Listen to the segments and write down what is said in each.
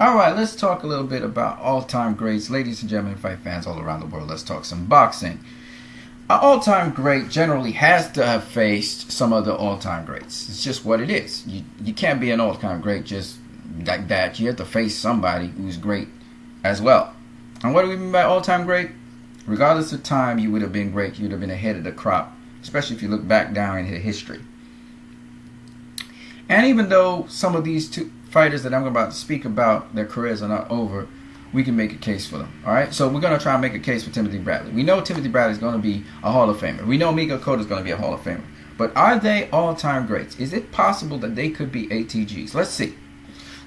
All right, let's talk a little bit about all-time greats. Ladies and gentlemen, fight fans all around the world, let's talk some boxing. An all-time great generally has to have faced some other all-time greats. It's just what it is. You can't be an all-time great just like that. You have to face somebody who's great as well. And what do we mean by all-time great? Regardless of time, you would have been great. You would have been ahead of the crop, especially if you look back down into history. And even though some of these two fighters that I'm about to speak about, their careers are not over, we can make a case for them. All right, so we're going to try and make a case for Timothy Bradley. We know Timothy Bradley is going to be a Hall of Famer. We know Miguel Cotto is going to be a Hall of Famer. But are they all-time greats? Is it possible that they could be ATGs? Let's see.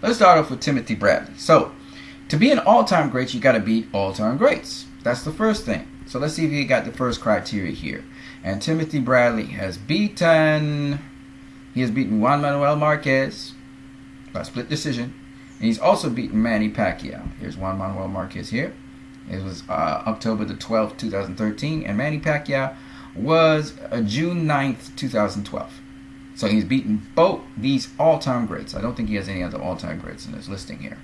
Let's start off with Timothy Bradley. So, to be an all-time great, you got to beat all-time greats. That's the first thing. So let's see if you got the first criteria here. And Timothy Bradley has beaten Juan Manuel Marquez by split decision. And he's also beaten Manny Pacquiao. Here's Juan Manuel Marquez here. It was October the 12th, 2013. And Manny Pacquiao was June 9th, 2012. So he's beaten both these all-time greats. I don't think he has any other all-time greats in his listing here.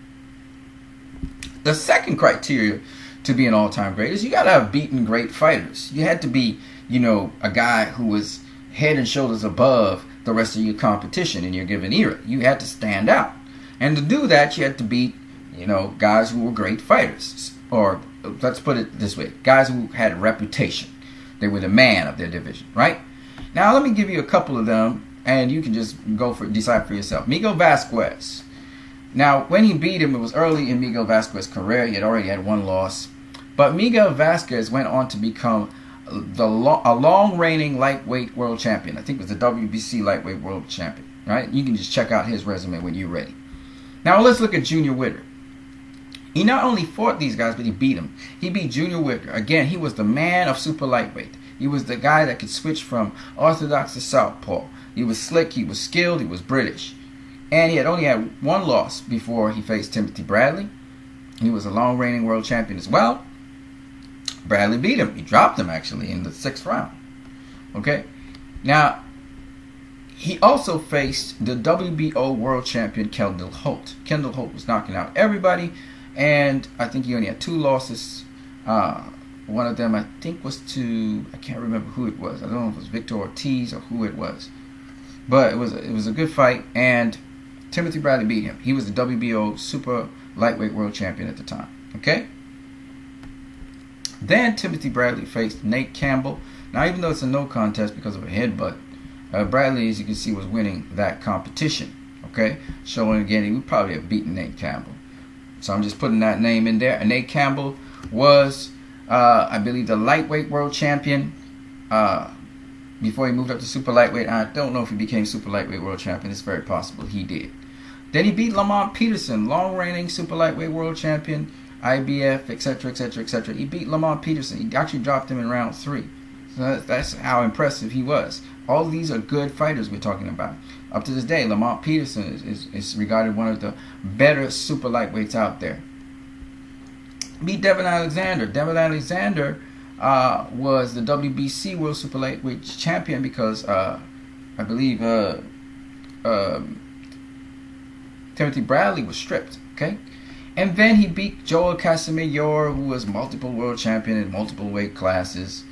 The second criteria to be an all-time great is you got to have beaten great fighters. You had to be, a guy who was head and shoulders above the rest of your competition in your given era. You had to stand out. And to do that, you had to beat, guys who were great fighters. Or let's put it this way, guys who had a reputation. They were the man of their division, right? Now, let me give you a couple of them, and you can just decide for yourself. Miguel Vasquez. Now, when he beat him, it was early in Miguel Vasquez's career. He had already had one loss. But Miguel Vasquez went on to become a long-reigning lightweight world champion. I think it was the WBC lightweight world champion, right? You can just check out his resume when you're ready. Now, let's look at Junior Witter. He not only fought these guys, but he beat them. He beat Junior Witter. Again, he was the man of super lightweight. He was the guy that could switch from orthodox to southpaw. He was slick, he was skilled, he was British. And he had only had one loss before he faced Timothy Bradley. He was a long-reigning world champion as well. Bradley beat him. He dropped him, actually, in the 6th round. Okay? Now, he also faced the WBO world champion, Kendall Holt. Kendall Holt was knocking out everybody, and I think he only had 2 losses. One of them, I think, was to, I can't remember who it was. I don't know if it was Victor Ortiz or who it was. But it was a good fight, and Timothy Bradley beat him. He was the WBO super lightweight world champion at the time. Okay? Then Timothy Bradley faced Nate Campbell. Now, even though it's a no contest because of a headbutt, Bradley, as you can see, was winning that competition. Okay? Showing again, he would probably have beaten Nate Campbell. So I'm just putting that name in there. And Nate Campbell was, I believe, the lightweight world champion before he moved up to super lightweight. I don't know if he became super lightweight world champion. It's very possible he did. Then he beat Lamont Peterson, long-reigning super lightweight world champion, IBF, etc., etc., etc. He beat Lamont Peterson. He actually dropped him in round 3. So that's how impressive he was. All of these are good fighters we're talking about. Up to this day, Lamont Peterson is regarded one of the better super lightweights out there. Beat Devin Alexander. Devin Alexander was the WBC World Super Lightweight Champion because I believe Timothy Bradley was stripped. Okay, and then he beat Joel Casamayor, who was multiple world champion in multiple weight classes,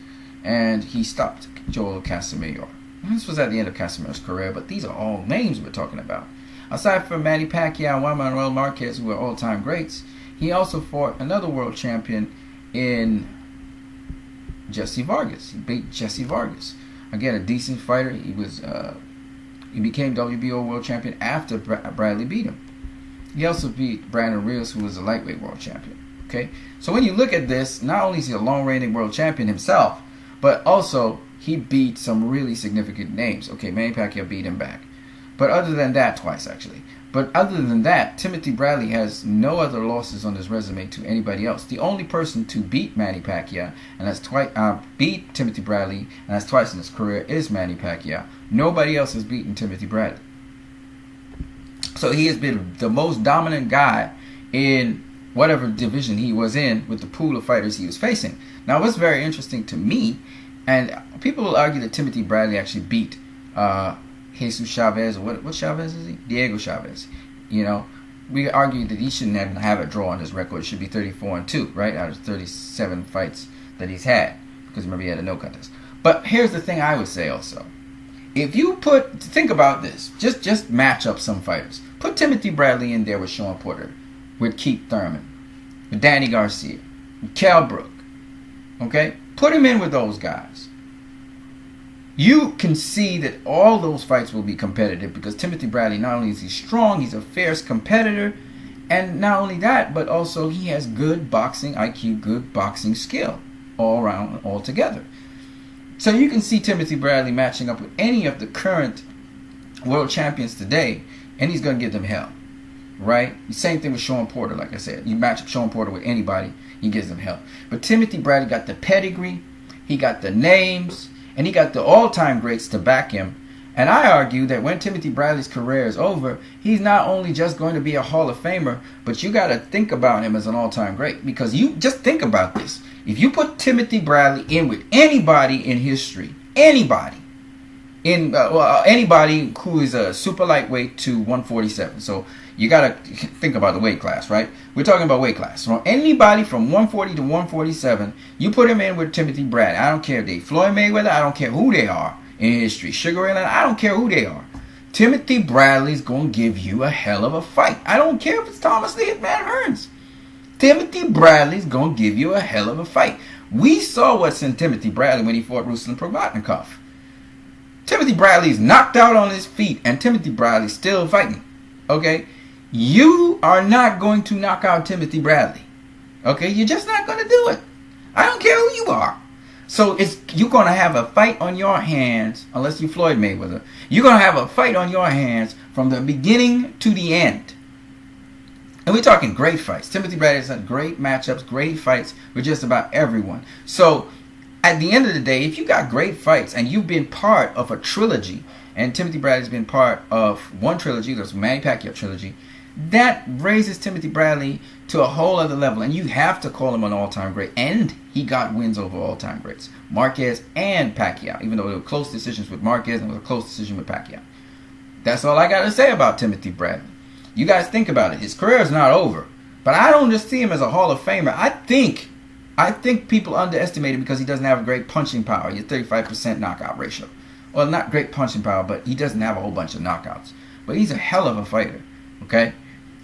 and he stopped Joel Casamayor. This was at the end of Casamayor's career, but these are all names we're talking about. Aside from Manny Pacquiao and Juan Manuel Marquez, who were all-time greats, he also fought another world champion in Jesse Vargas. He beat Jesse Vargas. Again, a decent fighter. He became WBO world champion after Bradley beat him. He also beat Brandon Rios, who was a lightweight world champion. Okay, so when you look at this, not only is he a long-reigning world champion himself, but also he beat some really significant names. Okay, Manny Pacquiao beat him back. But other than that, twice actually. But other than that, Timothy Bradley has no other losses on his resume to anybody else. The only person to beat Manny Pacquiao and that's beat Timothy Bradley and that's twice in his career is Manny Pacquiao. Nobody else has beaten Timothy Bradley. So he has been the most dominant guy in whatever division he was in with the pool of fighters he was facing. Now, what's very interesting to me, and people will argue that Timothy Bradley actually beat Jesus Chavez, or what Chavez is he? Diego Chavez. we argue that he shouldn't have a draw on his record. It should be 34-2, right, out of 37 fights that he's had, because remember he had a no contest. But here's the thing I would say also. If you think about this, just match up some fighters. Put Timothy Bradley in there with Sean Porter, with Keith Thurman, with Danny Garcia, with Kell Brook. Okay? Put him in with those guys. You can see that all those fights will be competitive because Timothy Bradley, not only is he strong, he's a fierce competitor, and not only that, but also he has good boxing IQ, good boxing skill all around, all together. So you can see Timothy Bradley matching up with any of the current world champions today, and he's going to give them hell, right? Same thing with Sean Porter, like I said. You match up Sean Porter with anybody, he gives them hell. But Timothy Bradley got the pedigree, he got the names, and he got the all-time greats to back him. And I argue that when Timothy Bradley's career is over, he's not only just going to be a Hall of Famer, but you got to think about him as an all-time great. Because you just think about this. If you put Timothy Bradley in with anybody in history, anybody who is a super lightweight to 147. So you got to think about the weight class, right? We're talking about weight class. From anybody from 140 to 147, you put him in with Timothy Bradley. I don't care if they Floyd Mayweather. I don't care who they are in history. Sugar Ray Leonard. I don't care who they are. Timothy Bradley's going to give you a hell of a fight. I don't care if it's Thomas Lee Hitman Hearns. Timothy Bradley's going to give you a hell of a fight. We saw what's in Timothy Bradley when he fought Ruslan Provodnikov. Timothy Bradley's knocked out on his feet, and Timothy Bradley's still fighting. Okay? You are not going to knock out Timothy Bradley. Okay? You're just not going to do it. I don't care who you are. So you're going to have a fight on your hands, unless you're Floyd Mayweather. You're going to have a fight on your hands from the beginning to the end. And we're talking great fights. Timothy Bradley's had great matchups, great fights with just about everyone. So at the end of the day, if you got great fights and you've been part of a trilogy, and Timothy Bradley's been part of one trilogy, that's Manny Pacquiao trilogy, that raises Timothy Bradley to a whole other level. And you have to call him an all-time great. And he got wins over all-time greats, Marquez and Pacquiao, even though there were close decisions with Marquez and it was a close decision with Pacquiao. That's all I got to say about Timothy Bradley. You guys think about it. His career is not over. But I don't just see him as a Hall of Famer. I think people underestimate him because he doesn't have a great punching power. He's 35% knockout ratio. Well, not great punching power, but he doesn't have a whole bunch of knockouts. But he's a hell of a fighter. Okay?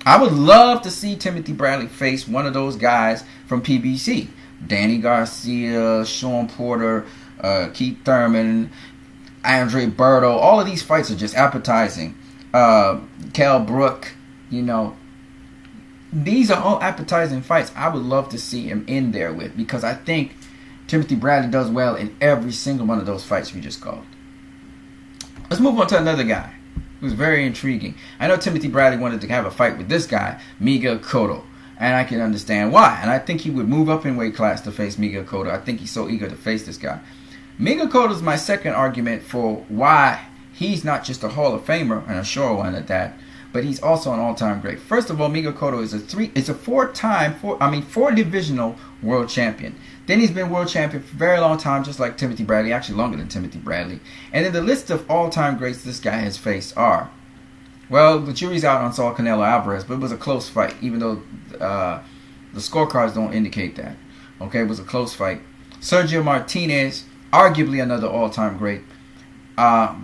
I would love to see Timothy Bradley face one of those guys from PBC. Danny Garcia, Sean Porter, Keith Thurman, Andre Berto. All of these fights are just appetizing. Kell Brook, you know. These are all appetizing fights I would love to see him in there with, because I think Timothy Bradley does well in every single one of those fights we just called. Let's move on to another guy who's very intriguing. I know Timothy Bradley wanted to have a fight with this guy, Miguel Cotto, and I can understand why. And I think he would move up in weight class to face Miguel Cotto. I think he's so eager to face this guy. Miguel Cotto is my second argument for why he's not just a Hall of Famer, and a sure one at that, but he's also an all-time great. First of all, Miguel Cotto is a four-divisional world champion. Then he's been world champion for a very long time, just like Timothy Bradley, actually longer than Timothy Bradley. And then the list of all-time greats this guy has faced are, well, the jury's out on Saul Canelo Alvarez, but it was a close fight, even though the scorecards don't indicate that. Okay, it was a close fight. Sergio Martinez, arguably another all-time great.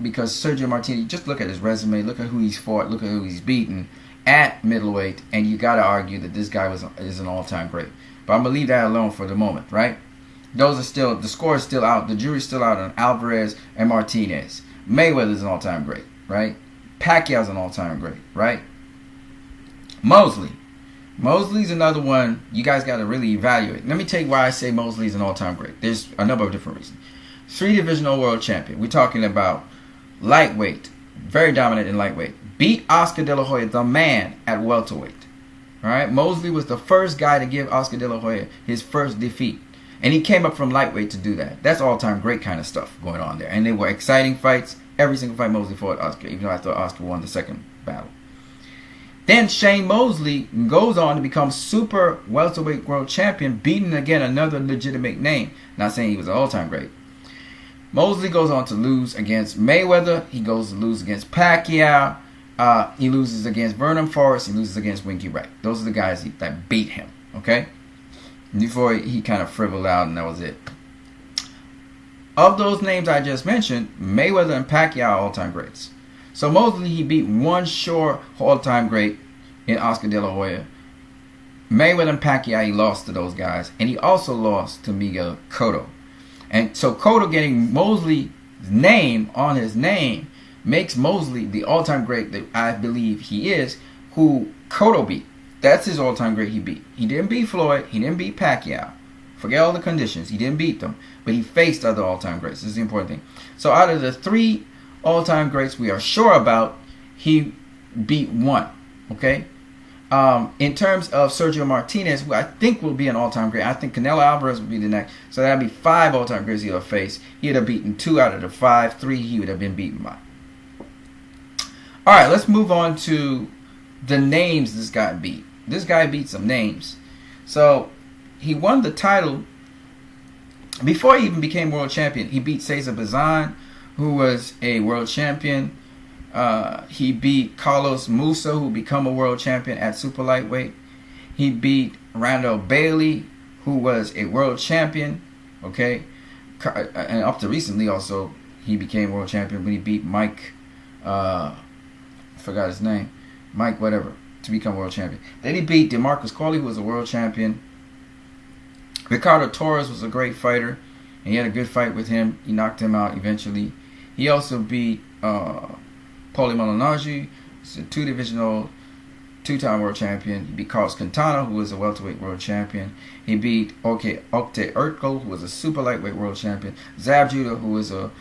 Because Sergio Martinez, just look at his resume, look at who he's fought, look at who he's beaten at middleweight, and you got to argue that this guy is an all-time great. But I'm going to leave that alone for the moment, right? Those are still, the score is still out, the jury's still out on Alvarez and Martinez. Mayweather's an all-time great, right? Pacquiao's an all-time great, right? Mosley's another one you guys got to really evaluate. Let me tell you why I say Mosley's an all-time great. There's a number of different reasons. 3-divisional world champion. We're talking about lightweight. Very dominant in lightweight. Beat Oscar De La Hoya, the man, at welterweight. Alright? Mosley was the first guy to give Oscar De La Hoya his first defeat. And he came up from lightweight to do that. That's all-time great kind of stuff going on there. And they were exciting fights. Every single fight Mosley fought Oscar, even though I thought Oscar won the second battle. Then Shane Mosley goes on to become super welterweight world champion, beating again another legitimate name. Not saying he was an all-time great. Mosley goes on to lose against Mayweather. He goes to lose against Pacquiao. He loses against Vernon Forrest. He loses against Winky Wright. Those are the guys that beat him. Okay, before he kind of frivoled out, and that was it. Of those names I just mentioned, Mayweather and Pacquiao are all-time greats. So Mosley, he beat one sure all-time great in Oscar De La Hoya. Mayweather and Pacquiao, he lost to those guys, and he also lost to Miguel Cotto. And so Cotto getting Mosley's name on his name makes Mosley the all-time great that I believe he is, who Cotto beat. That's his all-time great he beat. He didn't beat Floyd. He didn't beat Pacquiao. Forget all the conditions. He didn't beat them. But he faced other all-time greats. This is the important thing. So out of the 3 all-time greats we are sure about, he beat 1. Okay? In terms of Sergio Martinez, who I think will be an all-time great, I think Canelo Alvarez will be the next. So that would be 5 all-time greats he'll face. He'd have beaten 2 out of the 5. 3 he would have been beaten by. Alright, let's move on to the names this guy beat. This guy beat some names. So he won the title before he even became world champion. He beat Cesar Bazan, who was a world champion. He beat Carlos Musa, who became a world champion at super lightweight. He beat Randall Bailey, who was a world champion. Okay, and up to recently also he became world champion when he beat Mike. Forgot his name, Mike whatever, to become world champion. Then he beat DeMarcus Corley, who was a world champion. Ricardo Torres was a great fighter, and he had a good fight with him. He knocked him out eventually. He also beat Paulie Malignaggi, who's a 2-divisional, 2-time world champion. He beat Carlos Quintana, who was a welterweight world champion. He beat Okte Urkel, who was a super lightweight world champion. Zab Judah, who was an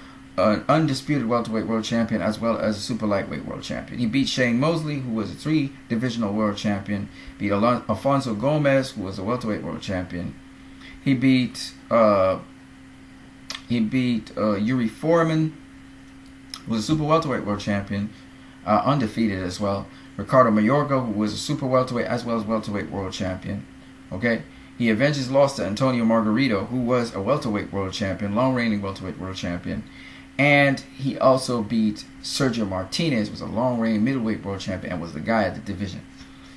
undisputed welterweight world champion, as well as a super lightweight world champion. He beat Shane Mosley, who was a 3-divisional world champion. Beat Alfonso Gomez, who was a welterweight world champion. He beat Yuri Foreman, who was a super welterweight world champion, undefeated as well. Ricardo Mayorga, who was a super welterweight as well as welterweight world champion. Okay, he avenged his loss to Antonio Margarito, who was a welterweight world champion, long-reigning welterweight world champion. And he also beat Sergio Martinez, who was a long-reigning middleweight world champion and was the guy at the division.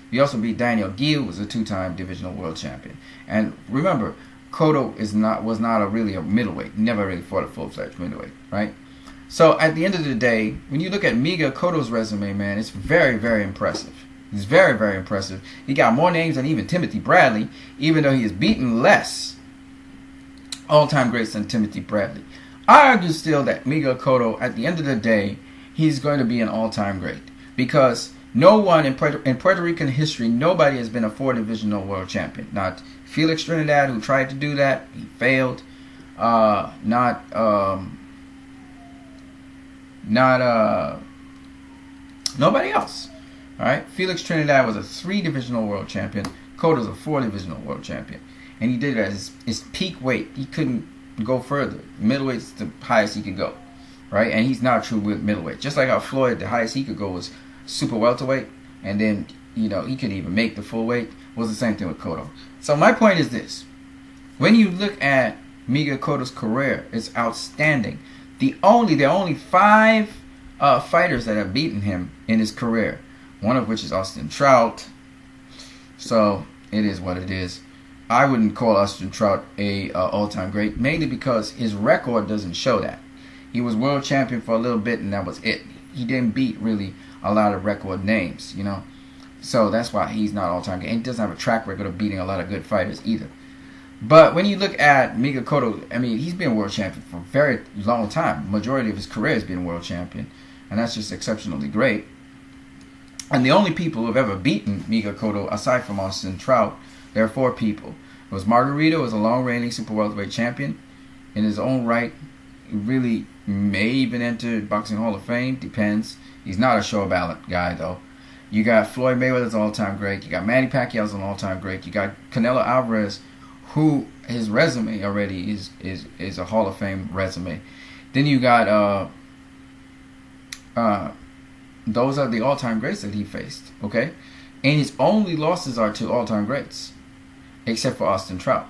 He also beat Daniel Gill, who was a 2-time divisional world champion. And remember, Cotto was not really a middleweight. He never really fought a full-fledged middleweight, right? So at the end of the day, when you look at Miguel Cotto's resume, man, it's very, very impressive. He's very, very impressive. He got more names than even Timothy Bradley, even though he has beaten less all-time greats than Timothy Bradley. I argue still that Miguel Cotto, at the end of the day, he's going to be an all-time great. Because no one in Puerto Rican history, nobody has been a 4-divisional world champion. Not Felix Trinidad, who tried to do that. He failed. Nobody else. All right, Felix Trinidad was a 3-divisional world champion. Cotto's a 4-divisional world champion, and he did it at his peak weight. He couldn't go further. Middleweight's the highest he could go, right? And he's not true with middleweight. Just like how Floyd, the highest he could go was super welterweight, and then he couldn't even make the full weight. Was the same thing with Cotto. So my point is this: when you look at Miguel Cotto's career, it's outstanding. There are only 5 fighters that have beaten him in his career. One of which is Austin Trout. So it is what it is. I wouldn't call Austin Trout a all-time great, mainly because his record doesn't show that. He was world champion for a little bit, and that was it. He didn't beat really a lot of record names, So that's why he's not all-time great. And he doesn't have a track record of beating a lot of good fighters either. But when you look at Miguel Cotto, I mean, he's been world champion for a very long time. Majority of his career has been world champion, and that's just exceptionally great. And the only people who have ever beaten Miguel Cotto, aside from Austin Trout, there are 4 people. It was Margarito, was a long-reigning super welterweight champion in his own right. He really may even enter Boxing Hall of Fame. Depends. He's not a show ballot guy, though. You got Floyd Mayweather's an all-time great. You got Manny Pacquiao's an all-time great. You got Canelo Alvarez, who his resume already is a Hall of Fame resume. Then you got those are the all-time greats that he faced, okay? And his only losses are to all-time greats, except for Austin Trout,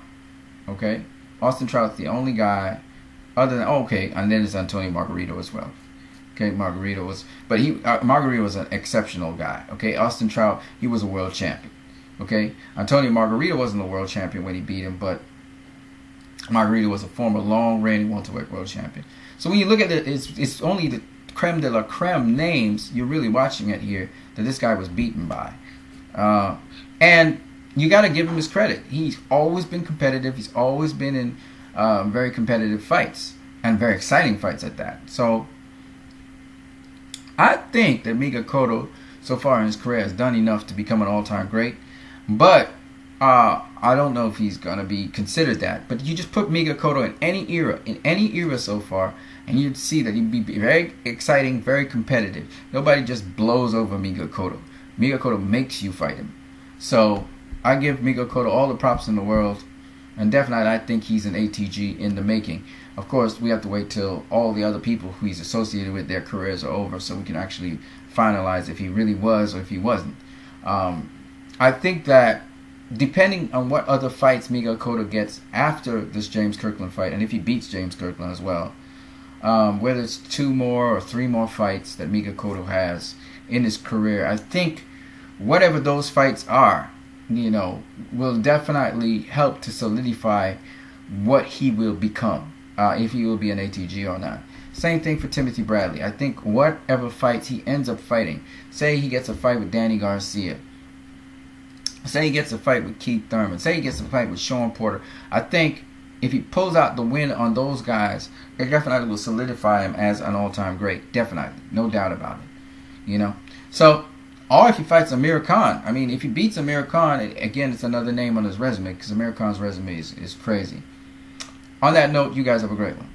okay? Austin Trout's the only guy, other than, and then it's Antonio Margarito as well. Okay, Margarito was, but Margarito was an exceptional guy. Okay, Austin Trout, he was a world champion. Okay, Antonio Margarito wasn't a world champion when he beat him, but Margarito was a former long-reigning welterweight world champion. So when you look at it, it's only the creme de la creme names you're really watching it here that this guy was beaten by. And you got to give him his credit. He's always been competitive. He's always been in very competitive fights, and very exciting fights at that. So I think that Miguel Cotto, so far in his career, has done enough to become an all-time great. But I don't know if he's going to be considered that. But you just put Miguel Cotto in any era so far, and you'd see that he'd be very exciting, very competitive. Nobody just blows over Miguel Cotto. Miguel Cotto makes you fight him. So I give Miguel Cotto all the props in the world. And definitely I think he's an ATG in the making. Of course, we have to wait till all the other people who he's associated with, their careers are over, so we can actually finalize if he really was or if he wasn't. I think that depending on what other fights Miguel Cotto gets after this James Kirkland fight, and if he beats James Kirkland as well, whether it's 2 more or 3 more fights that Miguel Cotto has in his career, I think whatever those fights are, will definitely help to solidify what he will become, if he will be an ATG or not. Same thing for Timothy Bradley. I think whatever fights he ends up fighting, say he gets a fight with Danny Garcia, say he gets a fight with Keith Thurman, say he gets a fight with Sean Porter, I think if he pulls out the win on those guys, it definitely will solidify him as an all-time great. Definitely. No doubt about it. So, or if he fights Amir Khan. I mean, if he beats Amir Khan, again, it's another name on his resume, because Amir Khan's resume is crazy. On that note, you guys have a great one.